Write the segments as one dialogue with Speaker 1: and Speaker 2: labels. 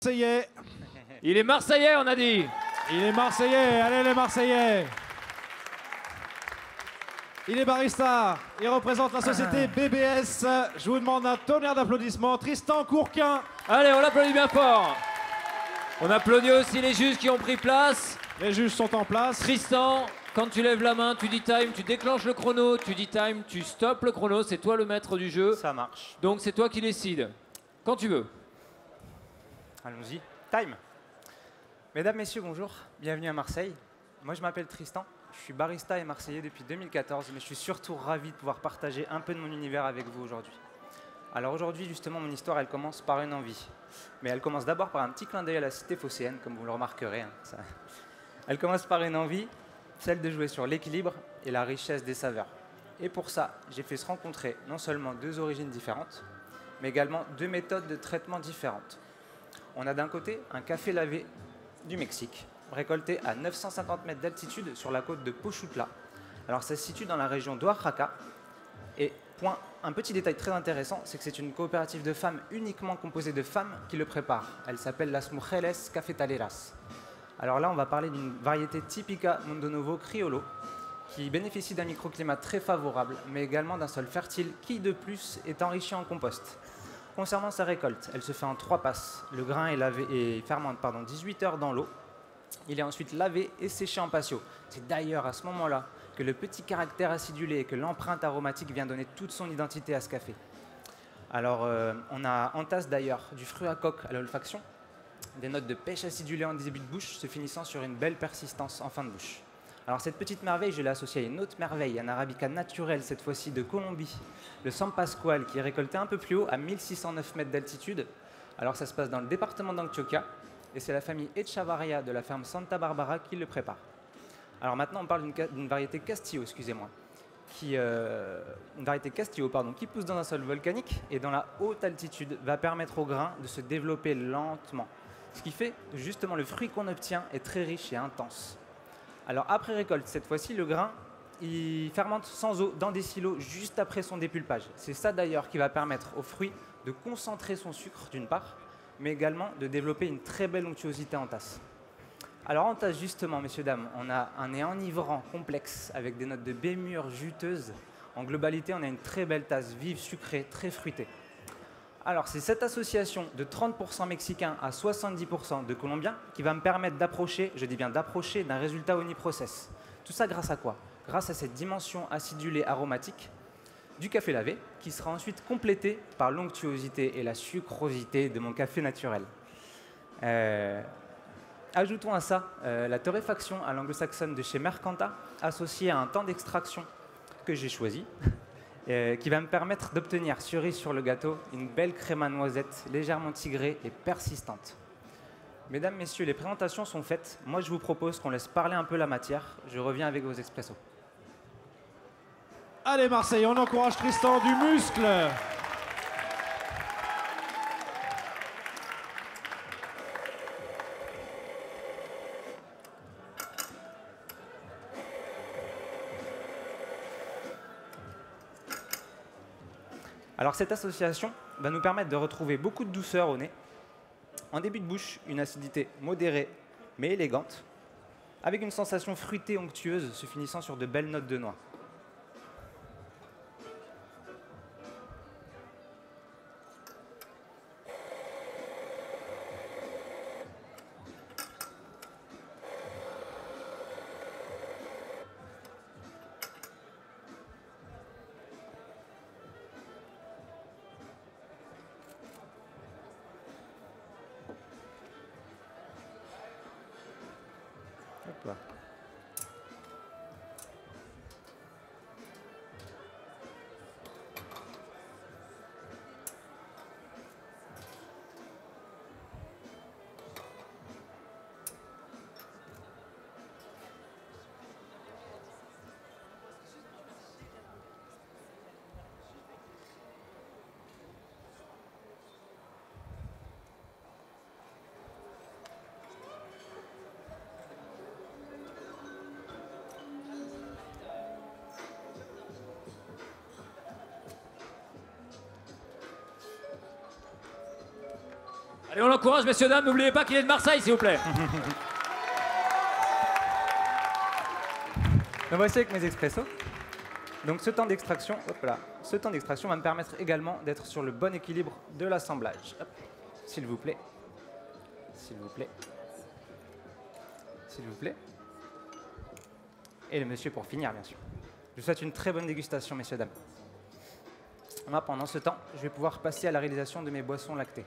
Speaker 1: Marseillais.
Speaker 2: Il est Marseillais, on a dit.
Speaker 1: Il est Marseillais, allez les Marseillais. Il est barista, il représente la société BBS. Je vous demande un tonnerre d'applaudissements. Tristan Courquin.
Speaker 2: Allez, on l'applaudit bien fort. On applaudit aussi les juges qui ont pris place.
Speaker 1: Les juges sont en place.
Speaker 2: Tristan, quand tu lèves la main, tu dis time, tu déclenches le chrono, tu dis time, tu stoppes le chrono, c'est toi le maître du jeu.
Speaker 3: Ça marche.
Speaker 2: Donc c'est toi qui décides. Quand tu veux.
Speaker 3: Allons-y. Time. Mesdames, messieurs, bonjour. Bienvenue à Marseille. Moi, je m'appelle Tristan. Je suis barista et marseillais depuis 2014, mais je suis surtout ravi de pouvoir partager un peu de mon univers avec vous aujourd'hui. Alors aujourd'hui, justement, mon histoire, elle commence par une envie. Mais elle commence d'abord par un petit clin d'œil à la cité phocéenne, comme vous le remarquerez. Elle commence par une envie, celle de jouer sur l'équilibre et la richesse des saveurs. Et pour ça, j'ai fait se rencontrer non seulement deux origines différentes, mais également deux méthodes de traitement différentes. On a d'un côté un café lavé du Mexique, récolté à 950 mètres d'altitude sur la côte de Pochutla. Alors ça se situe dans la région d'Oaxaca. Et un petit détail très intéressant, c'est que c'est une coopérative de femmes uniquement composée de femmes qui le préparent. Elle s'appelle Las Mujeres Cafetaleras. Alors là, on va parler d'une variété Typica Mondonovo Criollo qui bénéficie d'un microclimat très favorable, mais également d'un sol fertile qui, de plus, est enrichi en compost. Concernant sa récolte, elle se fait en 3 passes. Le grain est lavé et fermente 18 heures dans l'eau. Il est ensuite lavé et séché en patio. C'est d'ailleurs à ce moment-là que le petit caractère acidulé et que l'empreinte aromatique vient donner toute son identité à ce café. Alors, on a en tasse d'ailleurs du fruit à coque à l'olfaction, des notes de pêche acidulée en début de bouche, se finissant sur une belle persistance en fin de bouche. Alors cette petite merveille, je l'ai associée à une autre merveille, un arabica naturel, cette fois-ci de Colombie, le San Pascual, qui est récolté un peu plus haut, à 1609 mètres d'altitude. Alors ça se passe dans le département d'Antioquia, et c'est la famille Echavarria de la ferme Santa Barbara qui le prépare. Alors maintenant, on parle d'une variété Castillo, excusez-moi, une variété Castillo, qui pousse dans un sol volcanique et dans la haute altitude va permettre au grain de se développer lentement. Ce qui fait que justement le fruit qu'on obtient est très riche et intense. Alors après récolte, cette fois-ci, le grain, il fermente sans eau dans des silos juste après son dépulpage. C'est ça d'ailleurs qui va permettre au fruit de concentrer son sucre d'une part, mais également de développer une très belle onctuosité en tasse. Alors en tasse justement, messieurs, dames, on a un nez enivrant, complexe, avec des notes de bémure juteuses. En globalité, on a une très belle tasse vive, sucrée, très fruitée. Alors c'est cette association de 30% mexicain à 70% de colombien qui va me permettre d'approcher, je dis bien d'approcher, d'un résultat uniprocess. Tout ça grâce à quoi? Grâce à cette dimension acidulée aromatique du café lavé qui sera ensuite complétée par l'onctuosité et la sucrosité de mon café naturel. Ajoutons à ça la torréfaction à l'anglo-saxonne de chez Mercanta, associée à un temps d'extraction que j'ai choisi, qui va me permettre d'obtenir, cerise sur le gâteau, une belle crème à noisettes légèrement tigrée et persistante. Mesdames, messieurs, les présentations sont faites. Moi, je vous propose qu'on laisse parler un peu la matière. Je reviens avec vos expressos.
Speaker 1: Allez Marseille, on encourage Tristan, du muscle.
Speaker 3: Alors cette association va nous permettre de retrouver beaucoup de douceur au nez. En début de bouche, une acidité modérée mais élégante, avec une sensation fruitée onctueuse se finissant sur de belles notes de noix. Hop là.
Speaker 2: Allez, on l'encourage, messieurs, dames. N'oubliez pas qu'il est de Marseille, s'il vous plaît.
Speaker 3: Donc voici avec mes expressos. Donc ce temps d'extraction, hop là, ce temps d'extraction va me permettre également d'être sur le bon équilibre de l'assemblage. Hop, s'il vous plaît. S'il vous plaît. S'il vous plaît. Et le monsieur pour finir, bien sûr. Je vous souhaite une très bonne dégustation, messieurs, dames. Moi, pendant ce temps, je vais pouvoir passer à la réalisation de mes boissons lactées.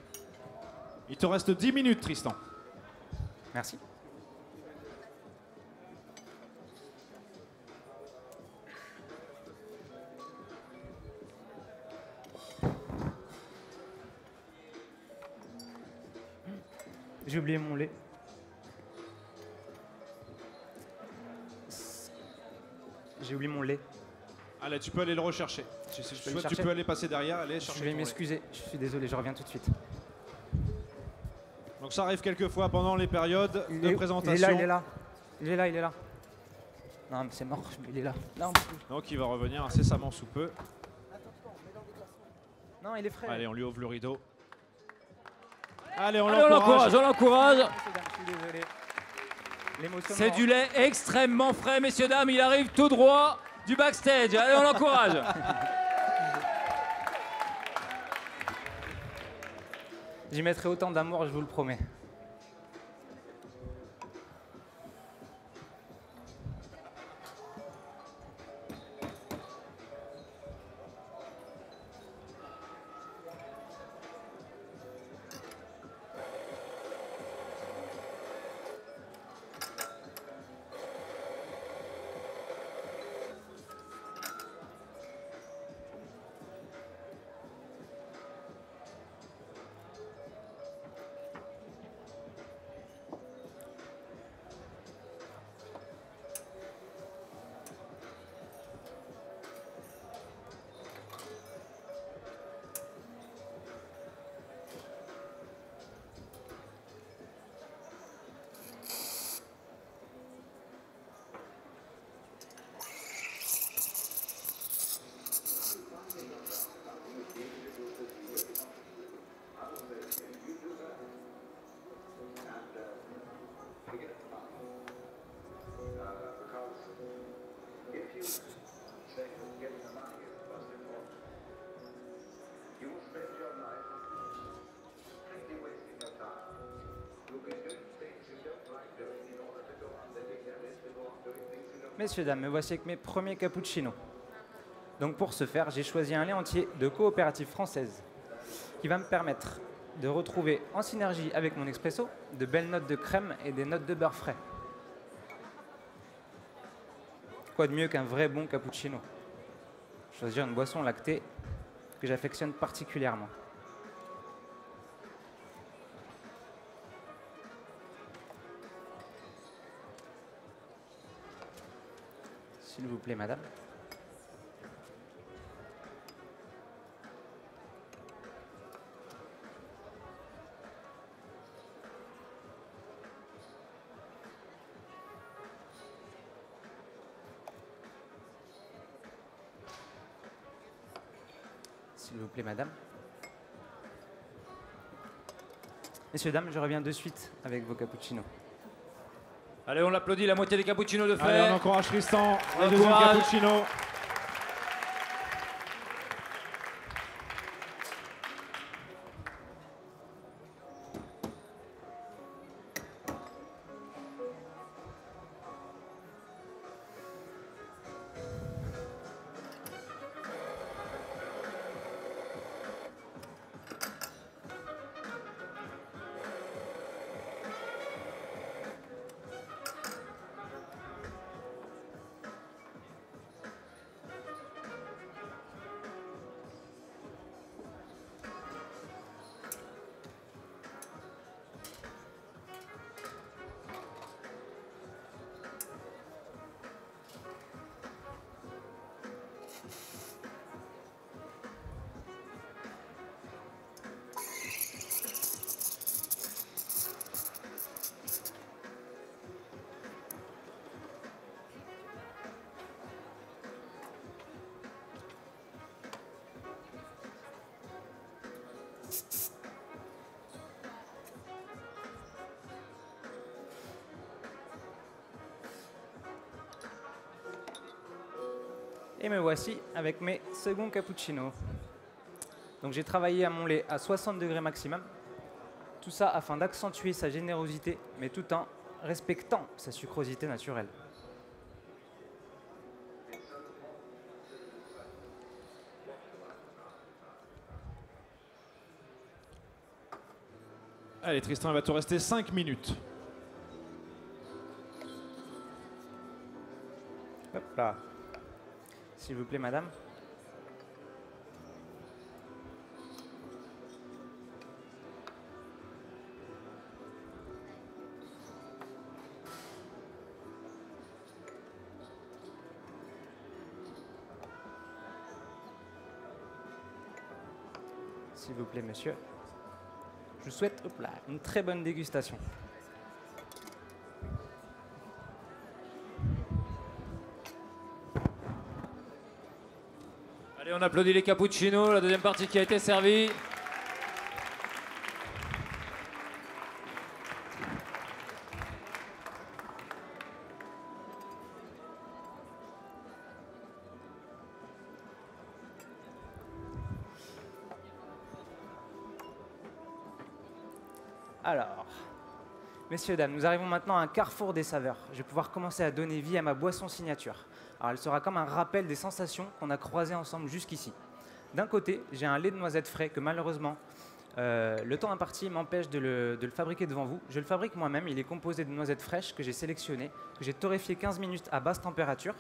Speaker 1: Il te reste 10 minutes, Tristan.
Speaker 3: Merci. J'ai oublié mon lait. J'ai oublié mon lait.
Speaker 1: Allez, tu peux aller le rechercher. Si tu
Speaker 3: le
Speaker 1: souhaites, tu
Speaker 3: chercher.
Speaker 1: peux aller passer derrière, aller
Speaker 3: Je
Speaker 1: chercher
Speaker 3: vais
Speaker 1: ton lait.
Speaker 3: m'excuser, je suis désolé, je reviens tout de suite.
Speaker 1: Donc ça arrive quelquefois pendant les périodes de présentation.
Speaker 3: Il est là, il est là. Il est là. Non, mais c'est mort, il est là. Non,
Speaker 1: Donc il va revenir incessamment sous peu.
Speaker 3: non, il est frais.
Speaker 1: Allez, on lui ouvre le rideau. Allez, on
Speaker 2: Allez, on
Speaker 1: l'encourage.
Speaker 2: l'encourage, on l'encourage.
Speaker 3: Messieurs, dames, je suis désolé. L'émotion
Speaker 2: C'est
Speaker 3: me
Speaker 2: du lait extrêmement frais, messieurs, dames. Il arrive tout droit du backstage. Allez, on l'encourage.
Speaker 3: J'y mettrai autant d'amour, je vous le promets. Messieurs, dames, me voici avec mes premiers cappuccinos. Donc pour ce faire, j'ai choisi un lait entier de coopérative française qui va me permettre de retrouver en synergie avec mon expresso de belles notes de crème et des notes de beurre frais. Quoi de mieux qu'un vrai bon cappuccino? Choisir une boisson lactée que j'affectionne particulièrement. S'il vous plaît, madame. S'il vous plaît, madame. Messieurs, dames, je reviens de suite avec vos cappuccinos.
Speaker 2: Allez, on l'applaudit, la moitié des cappuccinos de fait.
Speaker 1: Allez, on encourage Tristan.
Speaker 2: On
Speaker 1: Le deuxième
Speaker 2: encourage.
Speaker 1: cappuccino.
Speaker 3: Et me voici avec mes seconds cappuccinos. Donc j'ai travaillé à mon lait à 60 degrés maximum. Tout ça afin d'accentuer sa générosité, mais tout en respectant sa sucrosité naturelle.
Speaker 1: Allez, Tristan, il va te rester 5 minutes.
Speaker 3: Hop là. S'il vous plaît, madame. S'il vous plaît, monsieur. Je vous souhaite hop là, une très bonne dégustation.
Speaker 2: Allez, on applaudit les cappuccinos, la deuxième partie qui a été servie.
Speaker 3: Alors, messieurs, dames, nous arrivons maintenant à un carrefour des saveurs. Je vais pouvoir commencer à donner vie à ma boisson signature. Alors, elle sera comme un rappel des sensations qu'on a croisées ensemble jusqu'ici. D'un côté, j'ai un lait de noisette frais que malheureusement, le temps imparti m'empêche de le fabriquer devant vous. Je le fabrique moi-même. Il est composé de noisettes fraîches que j'ai sélectionnées, que j'ai torréfiées 15 minutes à basse température,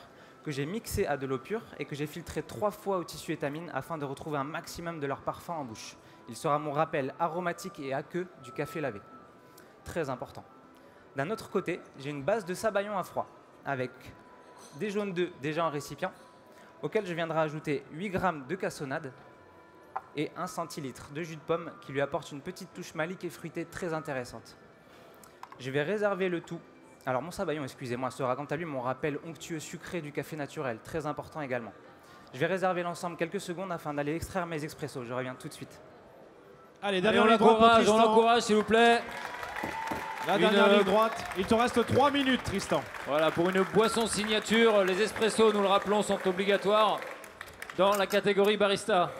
Speaker 3: que j'ai mixé à de l'eau pure et que j'ai filtré 3 fois au tissu étamine afin de retrouver un maximum de leur parfum en bouche. Il sera mon rappel aromatique et aqueux du café lavé. Très important. D'un autre côté, j'ai une base de sabayon à froid avec des jaunes d'œufs déjà en récipient, auquel je viendrai ajouter 8 g de cassonade et 1 centilitre de jus de pomme qui lui apporte une petite touche malique et fruitée très intéressante. Je vais réserver le tout. Alors mon sabayon, excusez-moi, sera quant à lui mon rappel onctueux sucré du café naturel, très important également. Je vais réserver l'ensemble quelques secondes afin d'aller extraire mes expressos. Je reviens tout de suite.
Speaker 1: Allez,
Speaker 2: Allez,
Speaker 1: dernière
Speaker 2: on
Speaker 1: ligne droite pour
Speaker 2: l'encourage, on
Speaker 1: Tristan.
Speaker 2: l'encourage, s'il vous plaît.
Speaker 1: La dernière ligne droite. Il te reste 3 minutes, Tristan.
Speaker 2: Voilà, pour une boisson signature, les espressos, nous le rappelons, sont obligatoires dans la catégorie barista.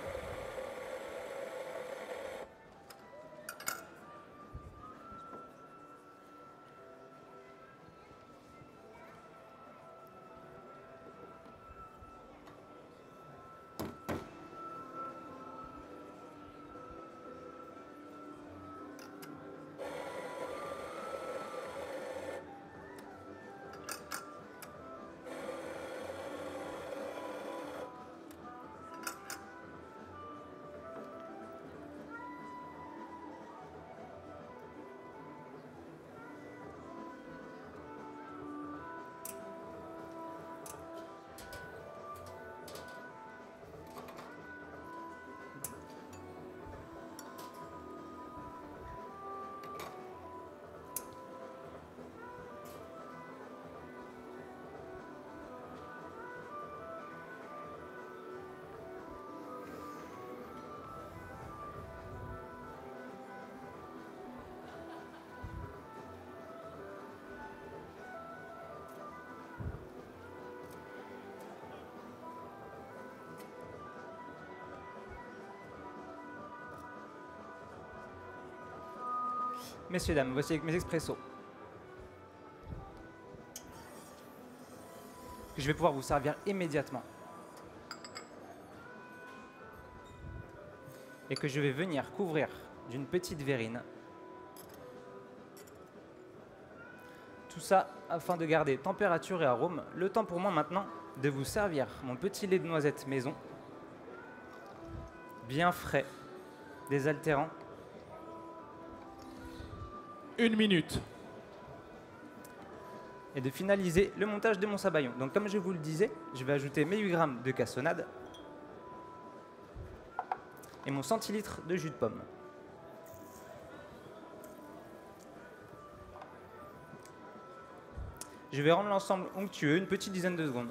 Speaker 3: Messieurs, dames, voici mes expressos. Que je vais pouvoir vous servir immédiatement. Et que je vais venir couvrir d'une petite verrine. Tout ça afin de garder température et arôme. Le temps pour moi maintenant de vous servir mon petit lait de noisette maison. Bien frais, désaltérant.
Speaker 1: 1 minute.
Speaker 3: Et de finaliser le montage de mon sabayon. Donc comme je vous le disais, je vais ajouter mes 8 g de cassonade et mon centilitre de jus de pomme. Je vais rendre l'ensemble onctueux une petite dizaine de secondes,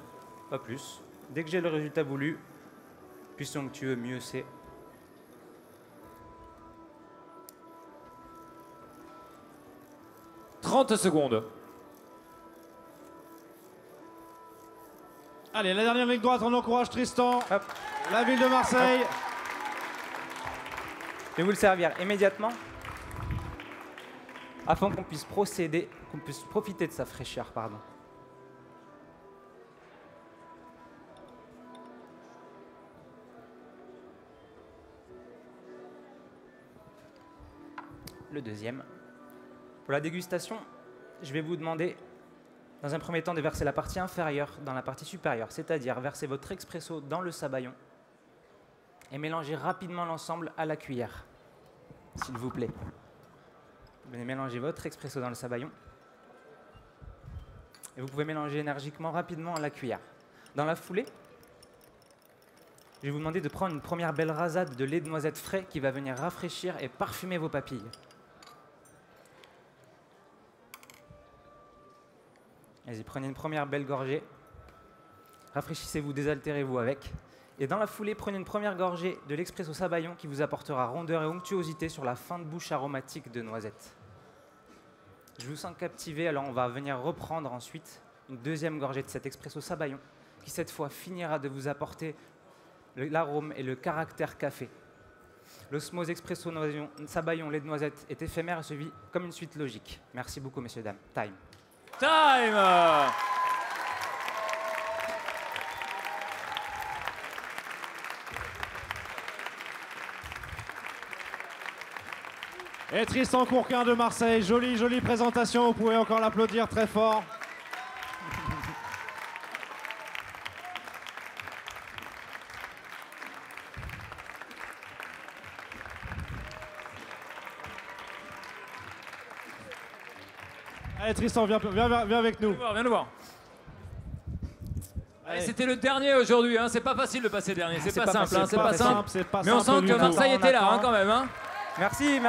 Speaker 3: pas plus. Dès que j'ai le résultat voulu, plus c'est onctueux, mieux c'est.
Speaker 2: « 30 secondes.
Speaker 1: Allez, la dernière ligne droite, on encourage Tristan.
Speaker 3: Hop.
Speaker 1: La ville de Marseille.
Speaker 3: Hop. Je vais vous le servir immédiatement afin qu'on puisse profiter de sa fraîcheur, pardon. Le deuxième. Pour la dégustation, je vais vous demander, dans un premier temps, de verser la partie inférieure dans la partie supérieure, c'est-à-dire verser votre expresso dans le sabayon et mélanger rapidement l'ensemble à la cuillère, s'il vous plaît. Vous venez mélanger votre expresso dans le sabayon et vous pouvez mélanger énergiquement, rapidement à la cuillère. Dans la foulée, je vais vous demander de prendre une première belle rasade de lait de noisette frais qui va venir rafraîchir et parfumer vos papilles. Allez-y, prenez une première belle gorgée. Rafraîchissez-vous, désaltérez-vous avec. Et dans la foulée, prenez une première gorgée de l'expresso sabayon qui vous apportera rondeur et onctuosité sur la fin de bouche aromatique de noisette. Je vous sens captivé, alors on va venir reprendre ensuite une deuxième gorgée de cet expresso sabayon qui cette fois finira de vous apporter l'arôme et le caractère café. L'osmose expresso sabayon lait de noisette est éphémère et se vit comme une suite logique. Merci beaucoup, messieurs, dames. Time.
Speaker 2: Time.
Speaker 1: Et Tristan Courquin de Marseille, jolie présentation, vous pouvez encore l'applaudir très fort. Allez Tristan, viens avec nous.
Speaker 2: Viens nous voir. C'était le dernier aujourd'hui, hein. C'est pas facile de passer dernier, c'est pas simple, hein. C'est pas simple. Mais on sent que Marseille était là, hein, quand même, hein.
Speaker 3: Merci.